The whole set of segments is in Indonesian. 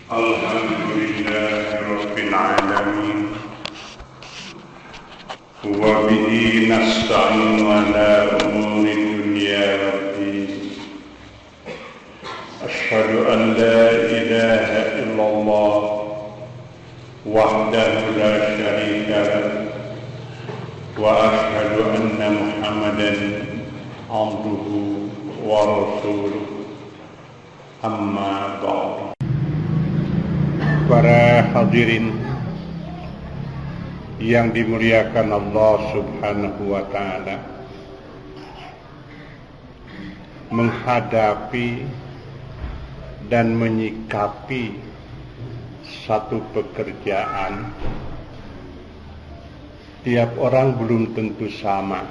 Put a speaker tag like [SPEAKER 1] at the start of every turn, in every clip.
[SPEAKER 1] Alhamdulillahi Rabbil Alamin. Wa bihi nasta'inu ala umuri dunya waddin. Ashhadu an la ilaha illallah wahdahu la syarika lah. Wa ashhadu anna Muhammadan abduhu wa rasuluh. Amma ba'd. Para hadirin yang dimuliakan Allah Subhanahu wa ta'ala, menghadapi dan menyikapi satu pekerjaan, tiap orang belum tentu sama.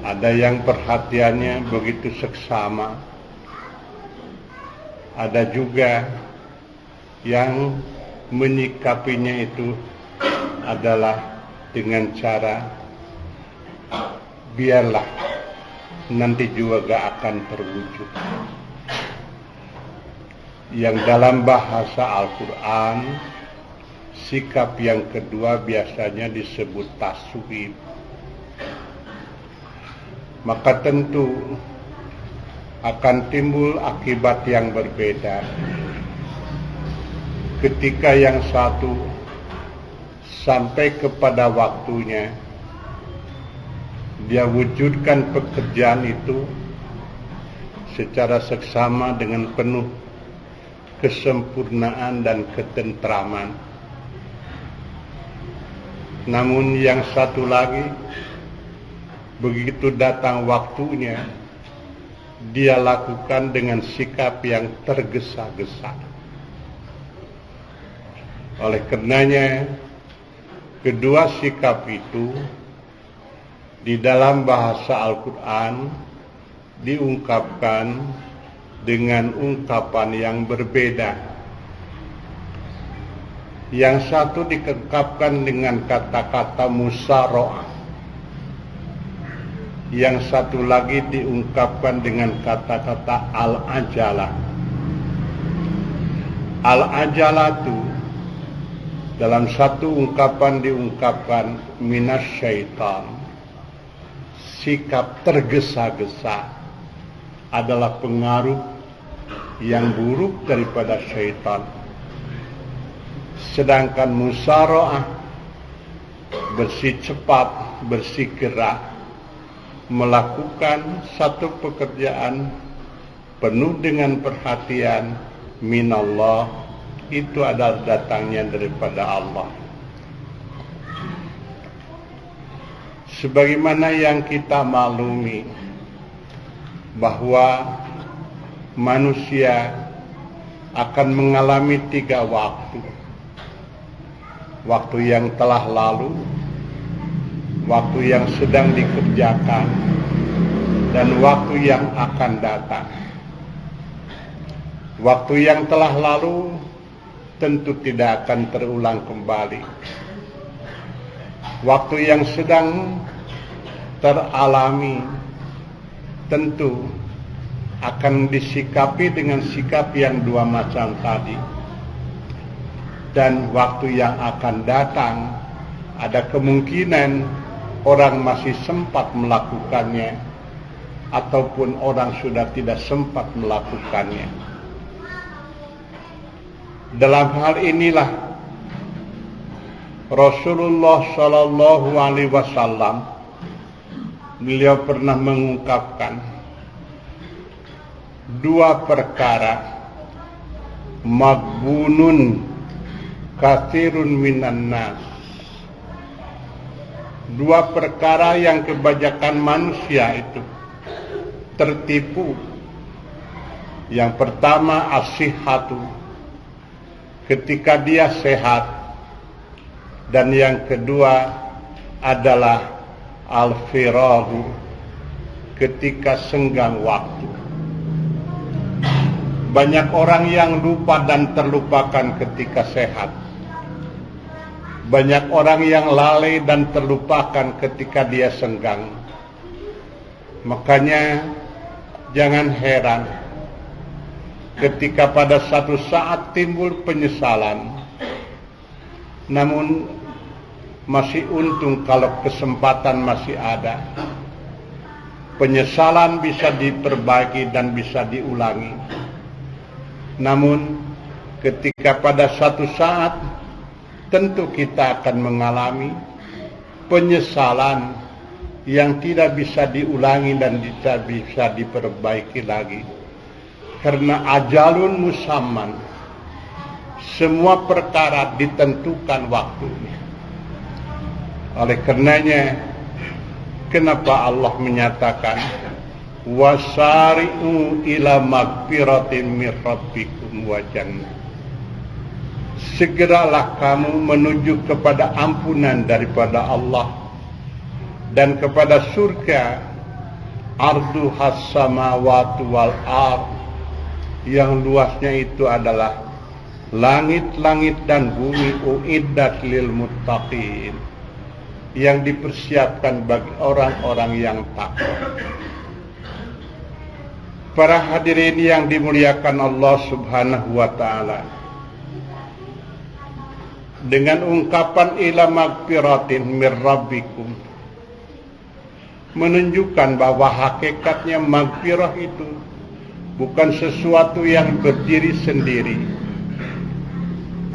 [SPEAKER 1] Ada yang perhatiannya begitu seksama, ada juga yang menyikapinya itu adalah dengan cara biarlah nanti juga gak akan terwujud. Yang dalam bahasa Al-Quran, sikap yang kedua biasanya disebut taswib. Maka tentu akan timbul akibat yang berbeda ketika yang satu sampai kepada waktunya dia wujudkan pekerjaan itu secara seksama dengan penuh kesempurnaan dan ketentraman. Namun yang satu lagi, begitu datang waktunya, dia lakukan dengan sikap yang tergesa-gesa. Oleh karenanya, kedua sikap itu di dalam bahasa Al-Quran diungkapkan dengan ungkapan yang berbeda. Yang satu diungkapkan dengan kata-kata musyaroah, yang satu lagi diungkapkan dengan kata-kata al-ajalah. Al-ajalatu dalam satu ungkapan diungkapkan minasyaitan. Sikap tergesa-gesa adalah pengaruh yang buruk daripada syaitan. Sedangkan musyaroah, bersih cepat, bersih gerak, melakukan satu pekerjaan penuh dengan perhatian minallah, itu adalah datangnya daripada Allah. Sebagaimana yang kita maklumi bahwa manusia akan mengalami 3 waktu. Waktu yang telah lalu, waktu yang sedang dikerjakan, dan waktu yang akan datang. Waktu yang telah lalu tentu tidak akan terulang kembali. Waktu yang sedang teralami tentu akan disikapi dengan sikap yang 2 macam tadi. Dan waktu yang akan datang, ada kemungkinan orang masih sempat melakukannya, ataupun orang sudah tidak sempat melakukannya. Dalam hal inilah Rasulullah Shallallahu Alaihi Wasallam, beliau pernah mengungkapkan 2 perkara, magbunun katsirun minan nas. 2 perkara yang kebanyakan manusia itu tertipu. Yang pertama as-sihhatu, ketika dia sehat, dan yang kedua adalah al-firahu, ketika senggang waktu. Banyak orang yang lupa dan terlupakan ketika sehat. Banyak orang yang lalai dan terlupakan ketika dia senggang. Makanya jangan heran ketika pada satu saat timbul penyesalan. Namun masih untung kalau kesempatan masih ada. Penyesalan bisa diperbaiki dan bisa diulangi. Namun ketika pada satu saat tentu kita akan mengalami penyesalan yang tidak bisa diulangi dan tidak bisa diperbaiki lagi. Karena ajalun musamman, semua perkara ditentukan waktunya. Oleh karenanya, kenapa Allah menyatakan wasari'u ila magfiratin mir rabbikum wa jannah. Segeralah kamu menuju kepada ampunan daripada Allah dan kepada surga arduhas samawati wal ard, yang luasnya itu adalah langit-langit dan bumi, uiddat lil muttaqin, yang dipersiapkan bagi orang-orang yang takwa. Para hadirin yang dimuliakan Allah Subhanahu wa taala, dengan ungkapan ila magfiratin mir rabbikum menunjukkan bahwa hakikatnya magfirah itu bukan sesuatu yang berdiri sendiri,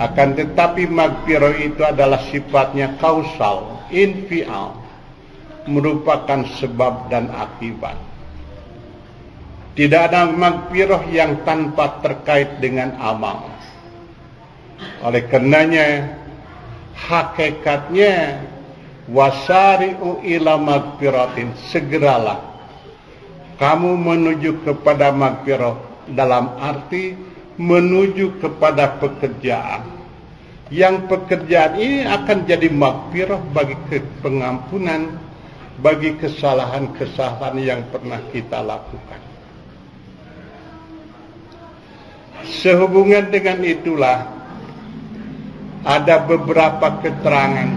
[SPEAKER 1] akan tetapi magfirah itu adalah sifatnya kausal, infial, merupakan sebab dan akibat. Tidak ada magfirah yang tanpa terkait dengan amal. Oleh karenanya hakikatnya wasari'u ila magfiratin, segeralah kamu menuju kepada magfirah, dalam arti menuju kepada pekerjaan. Yang pekerjaan ini akan jadi magfirah bagi pengampunan, bagi kesalahan-kesalahan yang pernah kita lakukan. Sehubungan dengan itulah ada beberapa keterangan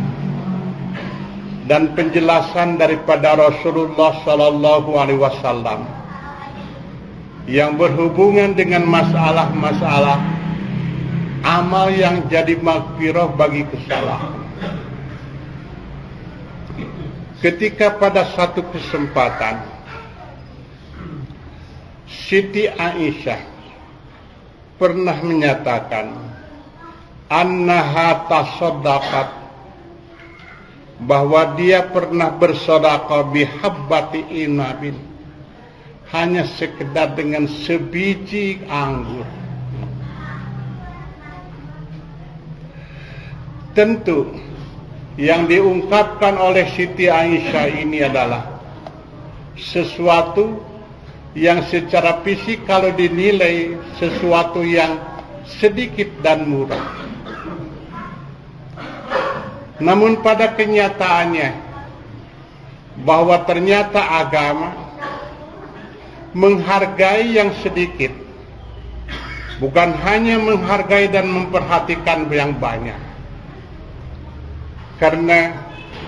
[SPEAKER 1] dan penjelasan daripada Rasulullah sallallahu alaihi wasallam yang berhubungan dengan masalah-masalah amal yang jadi magfirah bagi kesalahan. Ketika pada satu kesempatan Siti Aisyah pernah menyatakan annaha tasaddaqat, bahwa dia pernah bersedekah bihabbati inabin, hanya sekedar dengan sebiji anggur. Tentu yang diungkapkan oleh Siti Aisyah ini adalah sesuatu yang secara fisik kalau dinilai sesuatu yang sedikit dan murah. Namun pada kenyataannya bahwa ternyata agama menghargai yang sedikit, bukan hanya menghargai dan memperhatikan yang banyak. Karena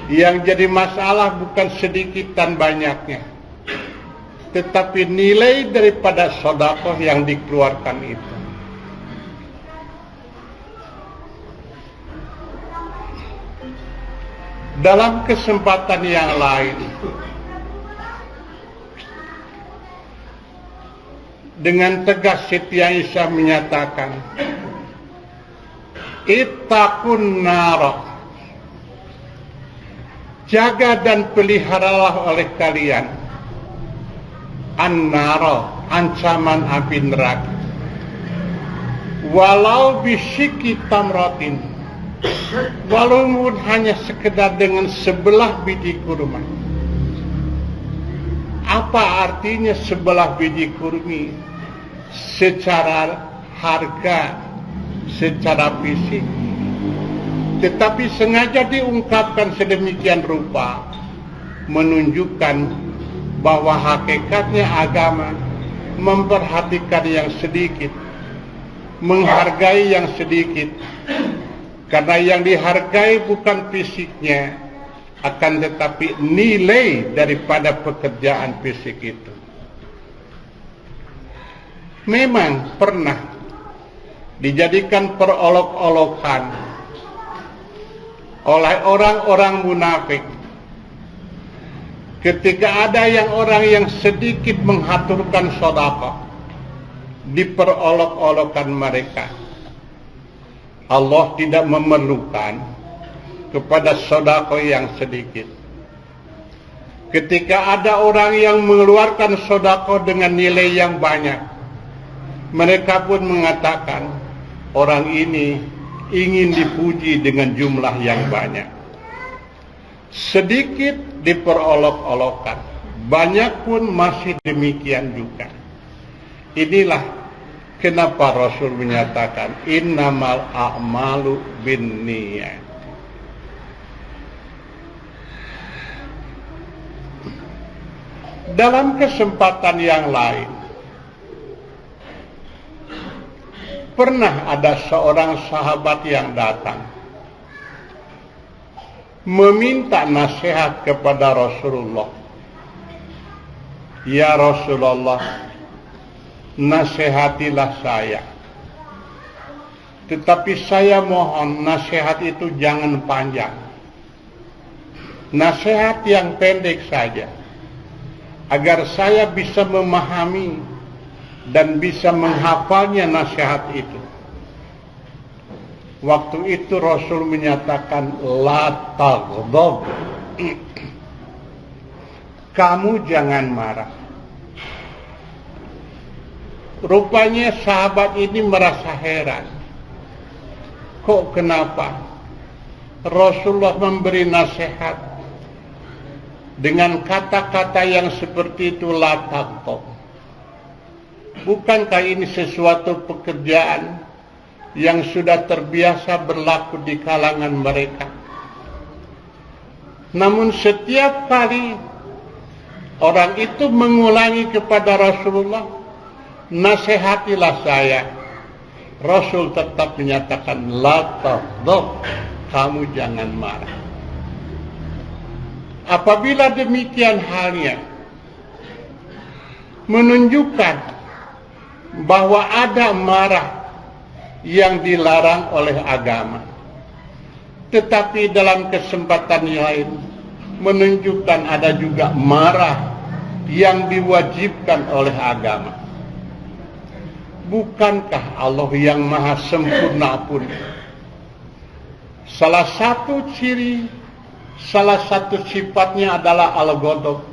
[SPEAKER 1] yang jadi masalah bukan sedikit dan banyaknya, tetapi nilai daripada sedekah yang dikeluarkan itu. Dalam kesempatan yang lain, dengan tegas Siti Aisyah menyatakan, ittaqun nar, jaga dan peliharalah oleh kalian an-nar, ancaman api neraka, walau bisyiki tamratin, walaupun hanya sekedar dengan sebelah biji kurma. Apa artinya sebelah biji kurma? Secara harga, secara fisik, tetapi sengaja diungkapkan sedemikian rupa, menunjukkan bahwa hakikatnya agama memperhatikan yang sedikit, menghargai yang sedikit. Karena yang dihargai bukan fisiknya, akan tetapi nilai daripada pekerjaan fisik itu. memang pernah dijadikan perolok-olokan oleh orang-orang munafik ketika ada orang yang sedikit menghaturkan sedekah, diperolok-olokan mereka. Allah tidak memerlukan kepada sedekah yang sedikit. Ketika ada orang yang mengeluarkan sedekah dengan nilai yang banyak, mereka pun mengatakan orang ini ingin dipuji dengan jumlah yang banyak. Sedikit diperolok-olokkan, banyak pun masih demikian juga. Inilah kenapa Rasul menyatakan innamal a'malu binniyat. Dalam kesempatan yang lain, pernah ada seorang sahabat yang datang meminta nasihat kepada Rasulullah. Ya Rasulullah, nasihatilah saya. Tetapi saya mohon nasihat itu jangan panjang. Nasihat yang pendek saja, agar saya bisa memahami dan bisa menghafalnya nasihat itu. Waktu itu Rasul menyatakan la taghdab. Kamu jangan marah. Rupanya sahabat ini merasa heran. Kok kenapa Rasulullah memberi nasihat dengan kata-kata yang seperti itu, la taghdab? Bukankah ini sesuatu pekerjaan yang sudah terbiasa berlaku di kalangan mereka? Namun setiap kali orang itu mengulangi kepada Rasulullah, nasihatilah saya, Rasul tetap menyatakan la taghdab, kamu jangan marah. Apabila demikian halnya, menunjukkan bahwa ada marah yang dilarang oleh agama. Tetapi dalam kesempatan lain menunjukkan ada juga marah yang diwajibkan oleh agama. Bukankah Allah yang maha sempurna pun salah satu ciri, salah satu sifatnya adalah al-ghadab?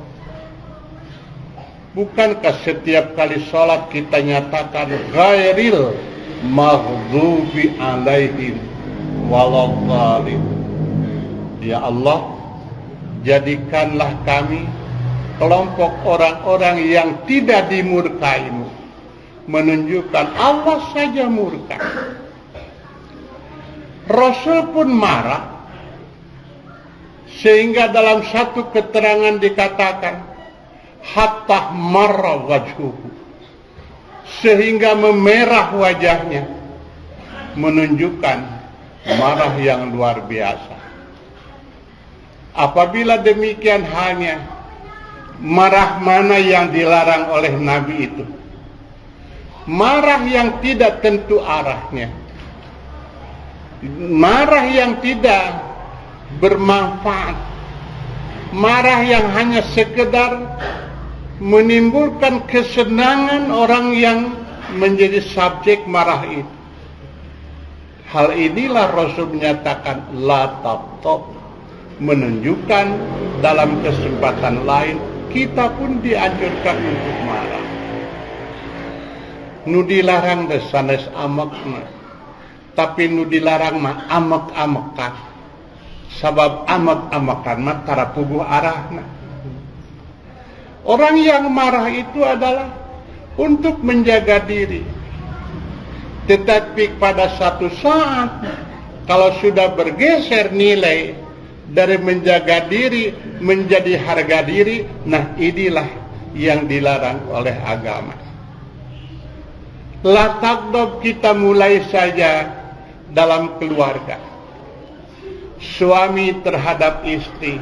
[SPEAKER 1] Bukankah setiap kali sholat kita nyatakan ghairil maghdubi alaihim waladhdallin? Ya Allah, jadikanlah kami kelompok orang-orang yang tidak dimurkaimu. Menunjukkan Allah saja murka. Rasul pun marah, sehingga dalam satu keterangan dikatakan hatta marra wajhuhu, sehingga memerah wajahnya, menunjukkan marah yang luar biasa. Apabila demikian halnya, marah mana yang dilarang oleh Nabi itu? Marah yang tidak tentu arahnya, marah yang tidak bermanfaat, marah yang hanya sekedar menimbulkan kesenangan orang yang menjadi subjek marah itu. Hal inilah Rasul menyatakan la taghdab, menunjukkan dalam kesempatan lain kita pun dianjurkan untuk marah. Nu dilarang sanes amakna, tapi nu dilarang mah amak-amakan. Sabab amak-amakan mah tara puguh arahna. Orang yang marah itu adalah untuk menjaga diri. Tetapi pada satu saat, kalau sudah bergeser nilai dari menjaga diri menjadi harga diri, nah inilah yang dilarang oleh agama. La taghdab kita mulai saja dalam keluarga. Suami terhadap istri,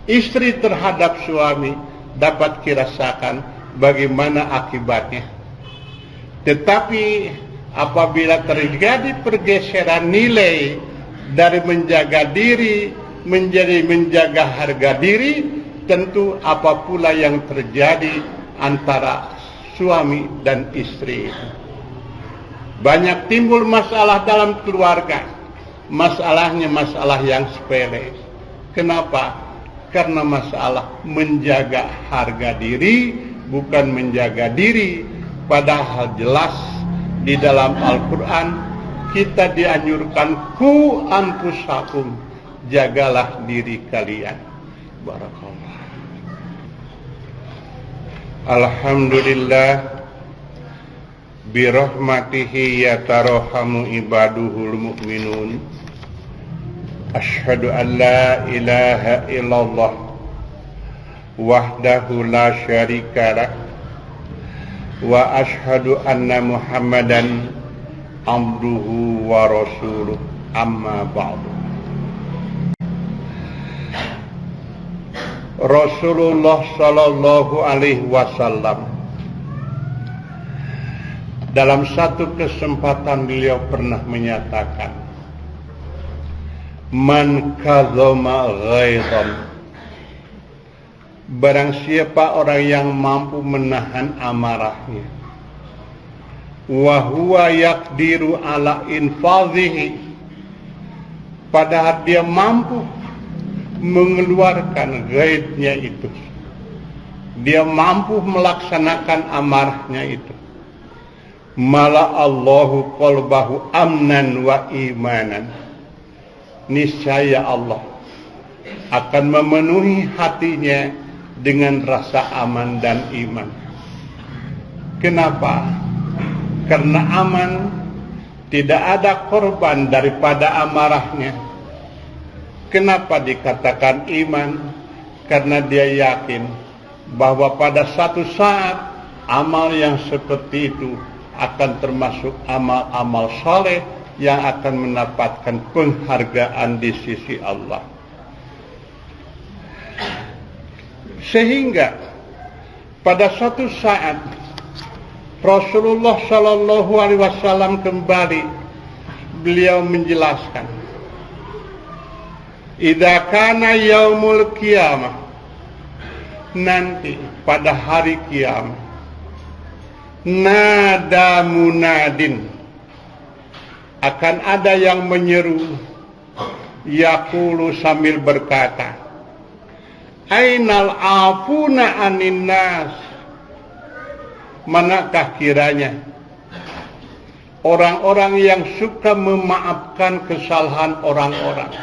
[SPEAKER 1] istri terhadap suami, dapat dirasakan bagaimana akibatnya. Tetapi apabila terjadi pergeseran nilai dari menjaga diri menjadi menjaga harga diri, tentu apa pula yang terjadi antara suami dan istri. Banyak timbul masalah dalam keluarga. Masalahnya masalah yang sepele. Kenapa? Karena masalah menjaga harga diri, bukan menjaga diri. Padahal jelas di dalam Al-Quran kita dianjurkan ku anfusakum, jagalah diri kalian. Barakallah. Alhamdulillah, birahmatihi yatarahamu ibaduhul mu'minun. Asyhadu an la ilaha illallah wahdahu la syarikalah wa asyhadu anna Muhammadan abduhu wa rasuluh, amma ba'du. Rasulullah sallallahu alaihi wasallam dalam satu kesempatan beliau pernah menyatakan, man kazama ghaizan, barang siapa orang yang mampu menahan amarahnya, wa huwa yaqdiru ala infadhihi, padahal dia mampu mengeluarkan ghaiznya itu, dia mampu melaksanakan amarahnya itu, mala Allahu qalbahu amnan wa imanan, niscaya Allah akan memenuhi hatinya dengan rasa aman dan iman. Kenapa? Karena aman, tidak ada korban daripada amarahnya. Kenapa dikatakan iman? Karena dia yakin bahwa pada satu saat amal yang seperti itu akan termasuk amal-amal saleh yang akan mendapatkan penghargaan di sisi Allah. Sehingga pada suatu saat Rasulullah sallallahu alaihi wasallam kembali, beliau menjelaskan, idza kana yaumul qiyamah, nanti pada hari kiamat, nada munadin, akan ada yang menyeru, yaqulu sambil berkata, ainal afuna anin nas, manakah kiranya orang-orang yang suka memaafkan kesalahan orang-orang.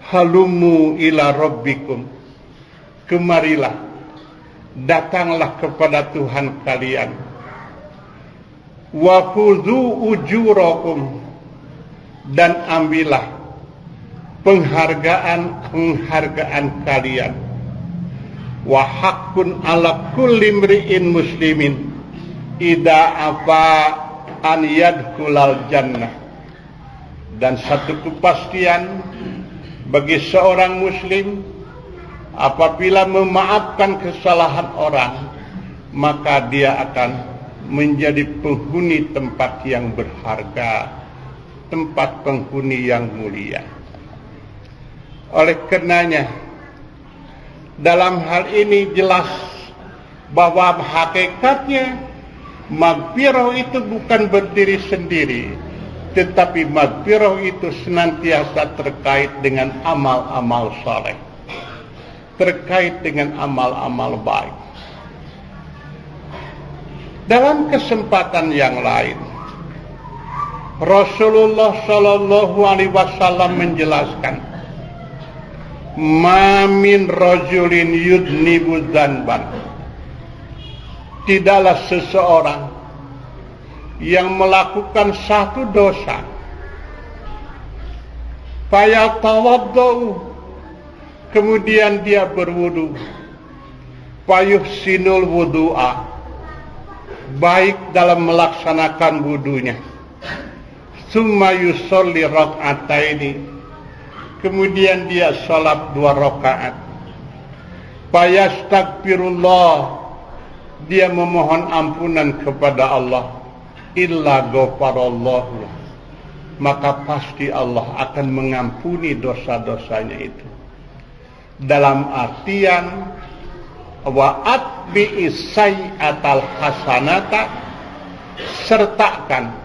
[SPEAKER 1] Halumu ila rabbikum, kemarilah, datanglah kepada Tuhan kalian. Wa khudhu ujurakum, dan ambillah penghargaan kalian. Wa haqqun ala kulli imri'in muslimin idza afa an yadkhulal jannah, dan satu kepastian bagi seorang muslim apabila memaafkan kesalahan orang, maka dia akan menjadi penghuni tempat yang berharga, tempat penghuni yang mulia. Oleh karenanya, dalam hal ini jelas bahwa hakikatnya maghfirah itu bukan berdiri sendiri, tetapi maghfirah itu senantiasa terkait dengan amal-amal saleh, terkait dengan amal-amal baik. Dalam kesempatan yang lain, Rasulullah sallallahu alaihi wasallam menjelaskan, ma min rajulin yudnibu dzanban, tidaklah seseorang yang melakukan satu dosa, fayatawaddau, kemudian dia berwudu, fayuhsinul wudu'a, baik dalam melaksanakan wudunya, summa yusolli rak'ataini, kemudian dia salat 2 rakaat, fayastagfirullah, dia memohon ampunan kepada Allah, illa ghafarallahu, maka pasti Allah akan mengampuni dosa-dosanya itu. Dalam artian wa atbi'is sayyi'atal hasanata, sertakan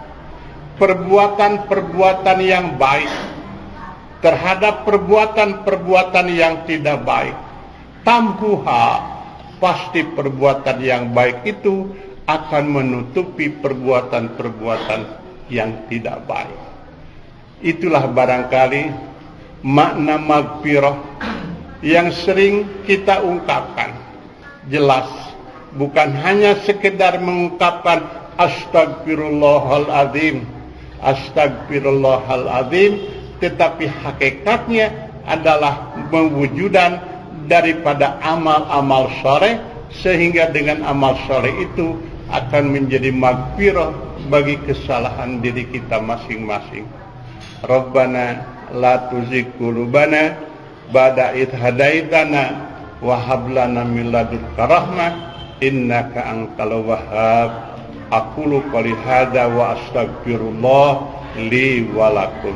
[SPEAKER 1] perbuatan-perbuatan yang baik terhadap perbuatan-perbuatan yang tidak baik. Tamhuha, pasti perbuatan yang baik itu akan menutupi perbuatan-perbuatan yang tidak baik. Itulah barangkali makna maghfirah yang sering kita ungkapkan. Jelas, bukan hanya sekedar mengungkapkan astagfirullahaladzim, astagfirullahaladzim, tetapi hakikatnya adalah mewujudan daripada amal-amal soleh, sehingga dengan amal soleh itu akan menjadi maghfirah bagi kesalahan diri kita masing-masing. Rabbana la tuzigh qulubana ba'da idh hadaitana wa hab lana min ladunka rahmah innaka antal wahhab. Aqulu qouli hadza wa astaghfirullah li wa lakum.